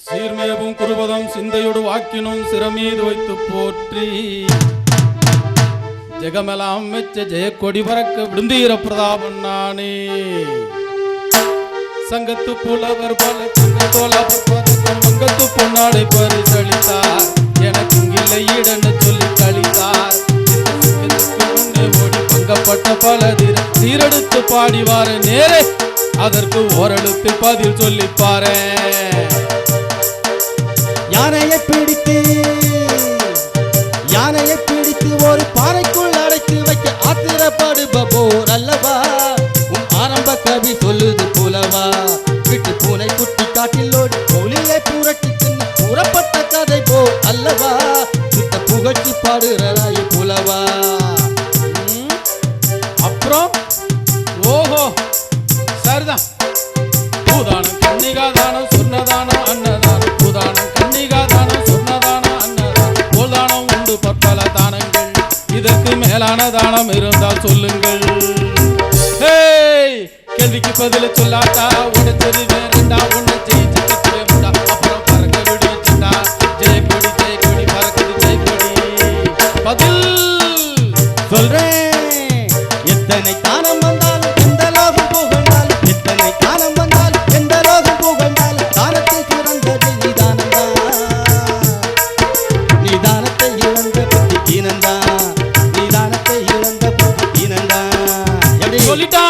சீர்மேவும் குருபதம் சிந்தையோடு வாக்கினும் சிறமீது வைத்து போற்றி ஜெகமெல்லாம் மெச்ச ஜெயக்கொடி பறக்க விடுந்தீர பிரதாபன் நானே சங்கத்து புலவர் பல மங்கத்து பொன்னாடை பரிசளித்தார் எனக்கு இங்கில்லை இடன்னு சொல்லி கழித்தார் ஓடி பங்கப்பட்ட பல சீரெடுத்து பாடிவார நேரே அதற்கு ஓரெழுத்து பதில் சொல்லிப்பாரு யானையை பிடித்து ஒரு பாறைக்குள் அடைத்து வைக்க ஆத்திரப்படுபோர் அல்லவா உன் ஆரம்ப கவி சொல்லுது புலவா விட்டு பூனை குட்டி காட்டிலோடு கோழியை புரட்டி தின்னு கூறப்பட்ட கதை போ அல்லவா சுத்த புகழ்ச்சி பாடுறாய் புலவா. அப்புறம் ஓஹோ சரிதான் பூதானம் கன்னிகாதானம் சொன்னதானம் அன்னதானம் பூதானம் கன்னிகாதானம் சொன்னதானம் அன்னதானம் போதானம் உண்டு பற்பல தானங்கள் இதற்கு மேலான தானம் இருந்தால் சொல்லுங்கள். கேள்விக்கு பதில சொல்லாட்டா உடச்சது வேறண்டா உன்னை ஜெயிச்சு கத்துவே முண்டா அப்புறம் பறக்க விடு வச்சுட்டா ஜெயக்கொடி ஜெயக்கொடி பறக்குது ஜெயக்கொடி பதில் சொல்றேன். எத்தனை தானம் வந்தாலும் எந்த லோகம் புகழ்ந்தாலும் எத்தனை தானம் வந்தாலும் எந்த லோகம் புகழ்ந்தாலும் தானத்தை சிறந்தது நீதானத்தை இழந்த புத்தி ஈனந்தா நீதானத்தை இழந்த புத்தி ஈனந்தா எப்படி சொல்லிட்டா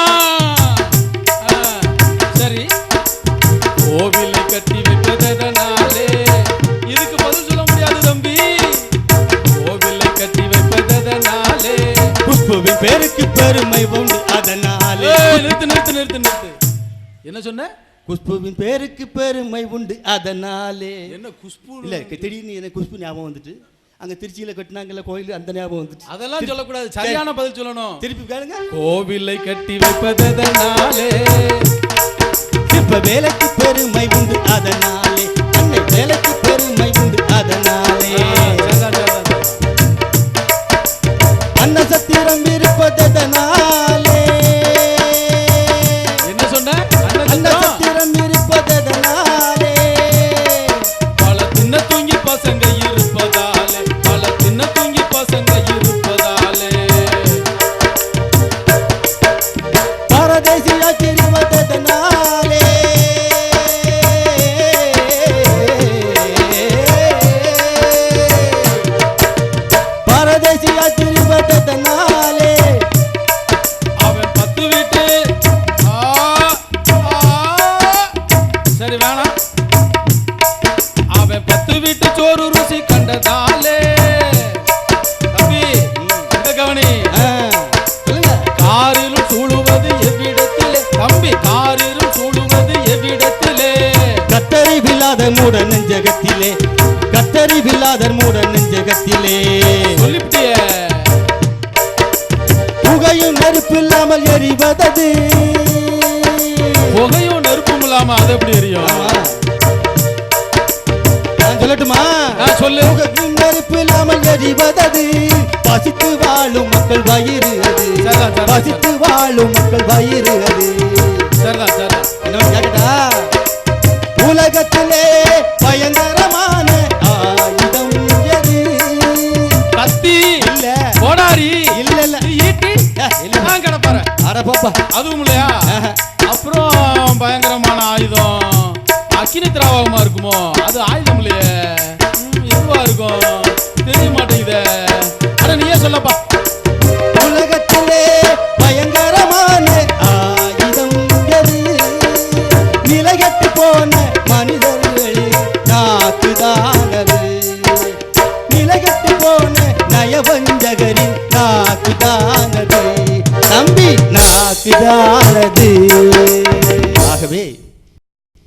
சரி கோவிலை கட்டி வைப்பதனாலே இதுக்கு பதில் சொல்ல முடியாது தம்பி கோவிலை கட்டி வைப்பதனாலே புஷ்புவின் பேருக்கு பெருமை உண்டு அதனாலே. நிறுத்து என்ன சொன்ன குஷ்புவின் பேருக்கு பெருமை உண்டு அதனாலே. என்ன குஷ்பு இல்ல திடீர்னு எனக்கு குஷ்பு ஞாபகம் வந்துட்டு அங்க திருச்சியில கட்டினாங்கல்ல கோயில் அந்த ஞாபகம் வந்துட்டு. அதெல்லாம் சொல்லக்கூடாது சரியான பதில் சொல்லணும். திருப்பி கேளுங்க. கோவிலை கட்டி வைப்பதனாலே சிற்ப வேலைக்கு பெருமை உண்டு அதனாலே அன்னை வேலைக்கு பெருமை உண்டு அதனாலே அன்ன சத்திரம் இருப்பதனாலே என்ன சொன்ன அன்ன சத்திரம் இருப்பதனாலே பல தின்ன தூங்கி பசங்க இருப்பதாலே பல தின்ன தூங்கி பசங்க இருப்பதாலே பரதேசியா திருவதனாலே பரதேசியா திருவதனாலே அவன் 10 வீட்டு சரி வேணாம் அவன் 10 வீட்டு சோறு ருசி கண்டதாலே தம்பி இந்த கவனி சொல்லுங்க. காரிலும் சூழுவது எவ்விடத்திலே தம்பி காரிலும் சூழுவது எவ்விடத்திலே கத்தறிவில்லாத மூட நெஞ்சகத்திலே கத்தறிவில்லாத மூட நெஞ்சகத்திலே சொல்லிவிட்டிய புகையும் நெருப்பு இல்லாமல் எரிவதது புகையும் நெருப்பும் இல்லாம அது எப்படி எரியும் நான் சொல்லட்டுமா சொல்லு புகையும் நெருப்பு இல்லாமல் எரிவதது பசித்து வாழும் மக்கள் வயிறு அது பசித்து வாழும் மக்கள் வயிறு அது சரிதான் சரிதான் இன்னொன்னு கேட்டா உலகத்திலே பயங்கரமான ஆயுதம் எது கத்தி இல்ல கோடாரி இல்ல இல்ல ஈட்டி நான் கிடப்பாரு அட பாப்பா அதுவும் இல்லையா அப்புறம் பயங்கரமான ஆயுதம் அக்கினி திராவகமா இருக்குமோ அது ஆயுதம் இல்லையே எதுவா இருக்கும் தெரிய மாட்டேங்குதே அட நீயே சொல்லப்பா உலகத்திலே பயங்கரமான ஆயுதம் எது நிலைகட்டு போன மனிதர்கள் நாக்குதானது நிலைகட்டு போன நயவஞ்சகரின் நாக்குதானது தம்பி நாக்குதானது. ஆகவே